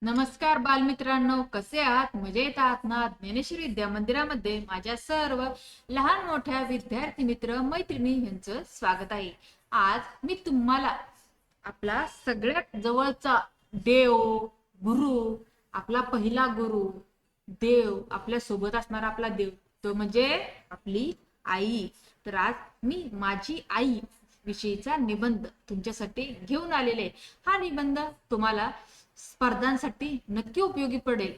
नमस्कार बालमित्रांनो, कसे आहात? मजेत आहात ना? ज्ञानेश्वरी विद्या मंदिरामध्ये माझ्या सर्व लहान मोठ्या विद्यार्थी मित्र मैत्रिणी यांचं स्वागत आहे. आज मी तुम्हाला आपला सगळ्यात जवळचा देव, गुरु, आपला पहिला गुरु, देव, आपल्या सोबत असणारा आपला देव, तो म्हणजे आपली आई. तर आज मी माझी आई विषयीचा निबंध तुमच्यासाठी घेऊन आलेले. हा निबंध तुम्हाला स्पर्धांसाठी नक्की उपयोगी पडेल.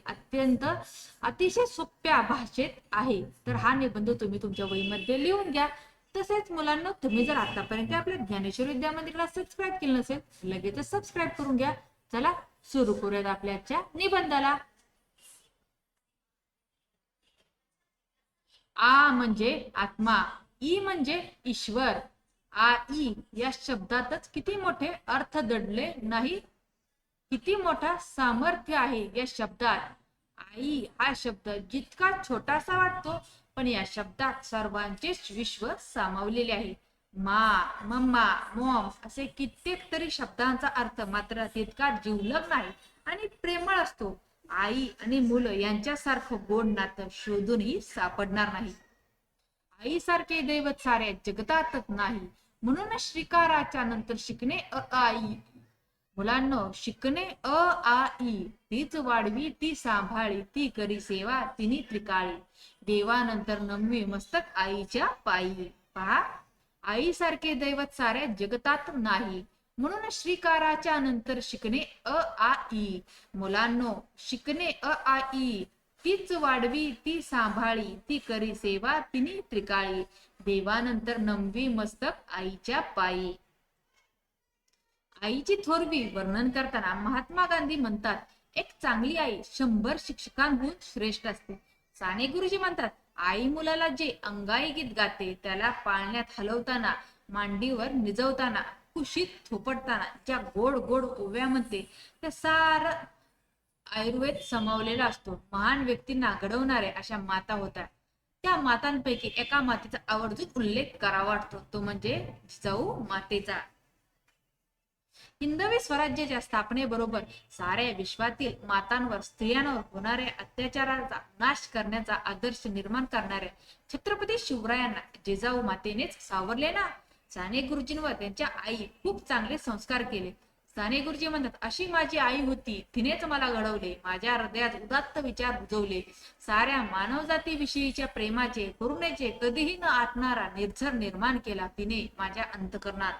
अतिशय सोप्या भाषेत आहे. तर हा निबंध तुम्ही तुमच्या वहीमध्ये लिहून घ्या. तसेच मुलांना, तुम्ही जर आतापर्यंत आपल्या ज्ञानेश्वरी विद्या मंदिराला सबस्क्राईब केलं नसेल, लगेचच सबस्क्राईब करून घ्या. चला सुरू करूयात आपल्या आजच्या निबंधाला. आ म्हणजे आत्मा, ई म्हणजे ईश्वर. आई या शब्दातच किती मोठे अर्थ दडले नाही, किती मोठा सामर्थ्य आहे या शब्दात. आई हा शब्द जितका छोटासा वाटतो, पण या शब्दात सर्वांचेच विश्व सामावलेले आहे. मा, मम्मा, मॉम असे कित्येक तरी शब्दांचा अर्थ मात्र तितका जिवलग नाही आणि प्रेमळ असतो. आई आणि मुलं यांच्यासारखं गोड नातं शोधूनही सापडणार नाही. आईसारखे दैवत साऱ्या जगतातच नाही. म्हणून श्रीकाराच्या नंतर शिकणे अ आ इ. मुलांनो, शिकणे अ आ इ. तीच वाढवी ती सांभाळी, ती करी सेवा तिनी त्रिकाळी. देवानंतर नमवी मस्तक आईच्या पायी. पहा, आईसारखे दैवत साऱ्या जगतात नाही. म्हणून श्रीकाराच्या नंतर शिकणे अ आ इ. मुलांनो, शिकणे अ आ इ. तीच वाढवी ती सांभाळी, ती करी सेवा तिनी त्रिकाळी. देवानंतर नमवी मस्तक आईच्या पायी. आईची थोरवी वर्णन करताना महात्मा गांधी म्हणतात, एक चांगली आई 100 शिक्षकांहून श्रेष्ठ असते. साने गुरुजी म्हणतात, आई मुलाला जे अंगाई गीत गाते, त्याला पाळण्यात हलवताना, मांडीवर निजवताना, कुशीत थोपटताना ज्या गोड गोड ओव्या म्हणते, त्या सार आयुर्वेद समावलेला असतो. महान व्यक्तींना घडवणारे अशा माता होत्या. त्या मातांपैकी एका मातेचा आवर्जून उल्लेख करावा वाटतो, तो म्हणजे जिजाऊ मातेचा. हिंदवी स्वराज्याच्या स्थापनेबरोबर साऱ्या विश्वातील मातांवर, स्त्रियांवर होणाऱ्या अत्याचाराचा नाश करण्याचा आदर्श निर्माण करणाऱ्या छत्रपती शिवरायांना जिजाऊ मातेनेच सावरले ना. साने गुरुजींवर त्यांच्या आई खूप चांगले संस्कार केले. साने गुरुजी म्हणतात, अशी माझी आई होती, तिनेच मला घडवले, माझ्या हृदयात उदात्त विचार रुजवले, साऱ्या मानवजातीविषयीच्या प्रेमाचे, करुणेचे कधीही न आटणारा निर्झर निर्माण केला तिने माझ्या अंतःकरणात.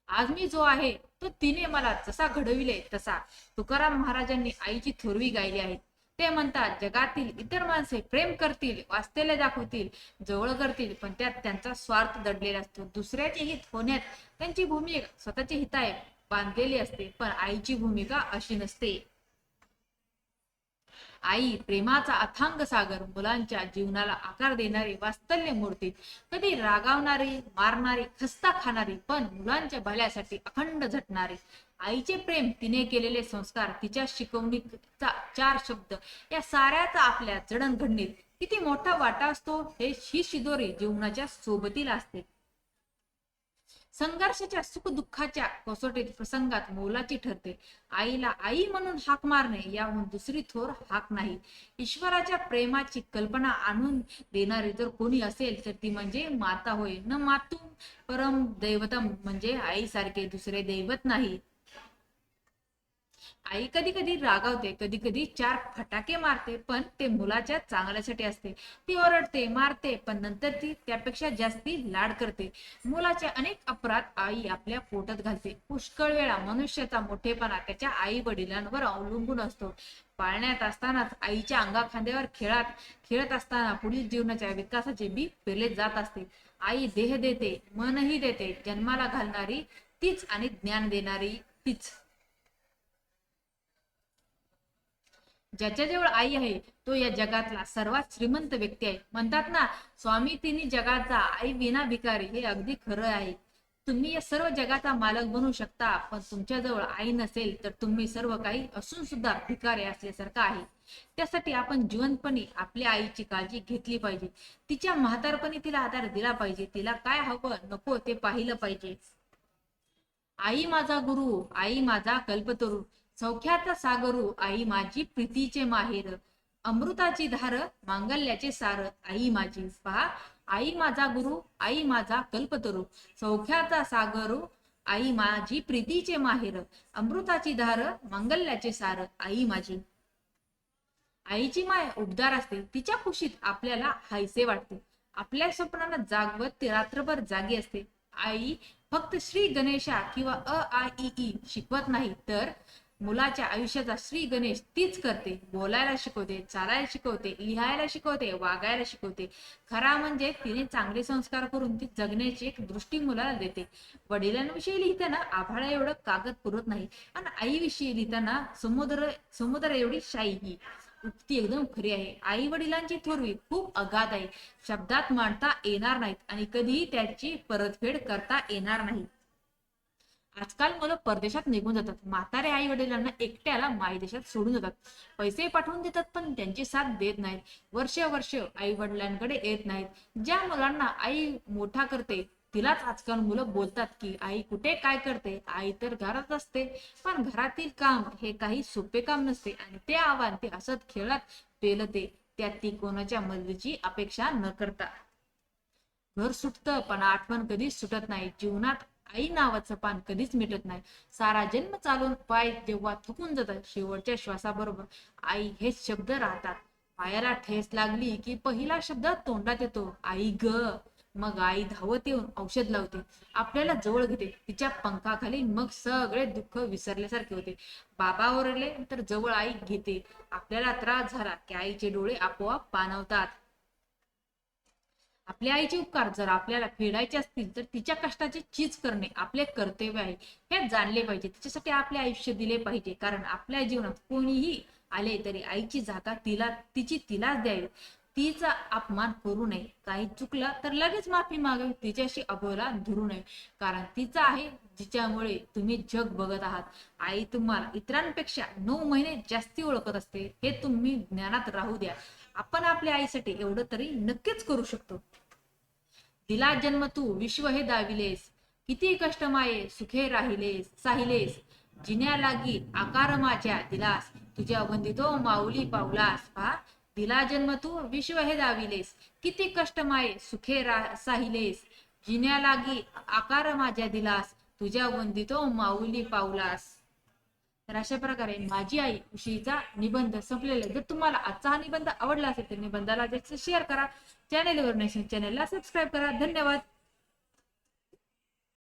आज मी जो आहे तो तिने मला जसा घडविले तसा. तुकाराम महाराजांनी आईची थोरवी गायली आहे. ते म्हणतात, जगातील इतर माणसे प्रेम करतील, वास्तव्य दाखवतील, जवळ करतील, पण त्यात त्यांचा स्वार्थ दडलेला असतो. दुसऱ्याचे हित होण्यात त्यांची भूमिका स्वतःचे हिताय बांधलेली असते, पण आईची भूमिका अशी नसते. आई प्रेमाचा अथांग सागर, मुलांच्या जीवनाला आकार देणारी वात्सल्य मूर्ती, कधी रागावणारी, मारणारी, खस्ता खाणारी, पण मुलांच्या भल्यासाठी अखंड झटणारी. आईचे प्रेम, तिने केलेले संस्कार, तिच्या शिकवणीचा 4 शब्द, या साऱ्याचा आपल्या जडणघडणीत किती मोठा वाटा असतो, हे ही शिदोरी जीवनाच्या सोबतीला असते. संघर्षाच्या सुख दुःखाच्या कसोटीत प्रसंगात मोलाची ठरते. आईला आई म्हणून हाक मारणे याहून दुसरी थोर हाक नाही. ईश्वराच्या प्रेमाची कल्पना आणून देणारी जर कोणी असेल तर ती म्हणजे माता होय. न मातु परम दैवतम, म्हणजे आईसारखे दुसरे दैवत नाही. आई कधी कधी रागावते, कधी कधी 4 फटाके मारते, पण ते मुलाच्या चांगल्यासाठी असते. ती ओरडते, मारते, पण नंतर ती त्यापेक्षा जास्ती लाड करते. मुलाचे अनेक अपराध आई आपल्या पोटात घालते. पुष्कळ वेळा मनुष्याचा मोठेपणा त्याच्या आई वडिलांवर अवलंबून असतो. पाळण्यात असतानाच आईच्या अंगाखांद्यावर खेळत असताना पुढील जीवनाच्या विकासाचे बी पेरले जात असते. आई देह देते, मनही देते, जन्माला घालणारी तीच आणि ज्ञान देणारी तीच. ज्याच्याजवळ आई आहे तो या जगातला सर्वात श्रीमंत व्यक्ती आहे. म्हणतात ना, स्वामी तिन्ही जगाचा, आई विना भिकारी. हे अगदी खरं आहे. तुम्ही या सर्व जगाचा मालक बनू शकता, पण तुमच्याजवळ आई नसेल तर तुम्ही सर्व काही असून सुद्धा भिकारी असल्यासारखं आहे. त्यासाठी आपण जिवंतपणी आपल्या आईची काळजी घेतली पाहिजे. तिच्या म्हातारपणी तिला आधार दिला पाहिजे. तिला काय हवं नको ते पाहिलं पाहिजे. आई माझा गुरु, आई माझा कल्पतरू. सौख्याचा सागरू आई माझी प्रीतीचे माहेर, अमृताची धार मांगल्याचे सार आई माझी. पहा, आई माझा गुरु, आई माझा कल्पतरू, सौख्याचा सागरू आई माझी प्रीतीचे माहेर, अमृताची धार मांगल्याचे सार आई माझी. आईची माय उबदार असते, तिच्या कुशीत आपल्याला हायसे वाटते, आपल्या स्वप्नांना जागवत ती रात्रभर जागी असते. आई फक्त श्री गणेशा किंवा अ आ इ ई शिकवत नाही, तर मुलाच्या आयुष्याचा श्री गणेश तीच करते. बोलायला शिकवते, चालायला शिकवते, लिहायला शिकवते, वागायला शिकवते. खरा म्हणजे तिने चांगले संस्कार करून ती जगण्याची एक दृष्टी मुलाला देते. वडिलांविषयी लिहिताना आभाळा एवढं कागद पुरत नाही, आणि आईविषयी लिहिताना समुद्र एवढी शाही. उक्ती एकदम खरी आहे. आई वडिलांची थोरवी खूप अगाध आहे, शब्दात मांडता येणार नाहीत आणि कधीही त्याची परतफेड करता येणार नाही. आजकाल मुलं परदेशात निघून जातात, म्हातारे आई वडिलांना एकट्याला मायदेशात सोडून जातात. पैसे पाठवून देतात पण त्यांची साथ देत नाहीत. वर्ष आई वडिलांकडे येत नाहीत. ज्या मुलांना आई मोठा करते तिलाच आजकाल मुलं बोलतात की आई कुठे काय करते, आई तर घरात असते. पण घरातील काम हे काही सोपे काम नसते, आणि ते आव्हान ते हसत खेळत पेलते, त्यात ती कोणाच्या मदतीची अपेक्षा न करता. घर सुटतं पण आठवण कधीच सुटत नाही. जीवनात आई नावाचं पान कधीच मिटत नाही. सारा जन्म चालून पाय जेव्हा थकून जातात, शेवटच्या श्वासाबरोबर आई हेच शब्द राहतात. पायाला ठेस लागली की पहिला शब्द तोंडात येतो, आई ग. मग आई धावत येऊन औषध लावते, आपल्याला जवळ घेते तिच्या पंखाखाली. मग सगळे दुःख विसरल्यासारखे होते. बाबा ओरडले तर जवळ आई घेते. आपल्याला त्रास झाला की आईचे डोळे आपोआप पाणवतात. आपल्या आईचे उपकार जर आपल्याला फेडायचे असतील तर तिच्या कष्टाची चीज करणे आपले कर्तव्य आहे, हे जाणले पाहिजे. तिच्यासाठी आपले आयुष्य दिले पाहिजे, कारण आपल्या जीवनात कोणीही आले तरी आईची जागा तिलाच द्यावी. तिचा अपमान करू नये. काही चुकलं तर लगेच माफी मागावी. तिच्याशी अबोला धरू नये, कारण तिचा आहे जिच्यामुळे तुम्ही जग बघत आहात. आई तुम्हाला इतरांपेक्षा 9 महिने जास्ती ओळखत असते, हे तुम्ही ज्ञानात राहू द्या. आपण आपल्या आईसाठी एवढं तरी नक्कीच करू शकतो. दिला जन्म तू विश्व हे दाविलेस, किती कष्ट माये सुखे राहिलेस साहिलेस, जिन्या लागी आकार माझ्या दिलास, तुझ्या वंदितो माऊली पावलास. पहा, दिला जन्म तू विश्व हे दाविलेस, किती कष्ट माये सुखे साहिलेस, जिन्या लागी आकार माझ्या दिलास, तुझ्या वंदितो माऊली पावलास. तर अशा प्रकारे माझी आई विषयीचा निबंध संपलेला आहे. जर तुम्हाला आजचा हा निबंध आवडला असेल तर निबंधाला जास्त शेअर करा. चॅनेलवर नसेल चॅनेलला सबस्क्राईब करा. धन्यवाद.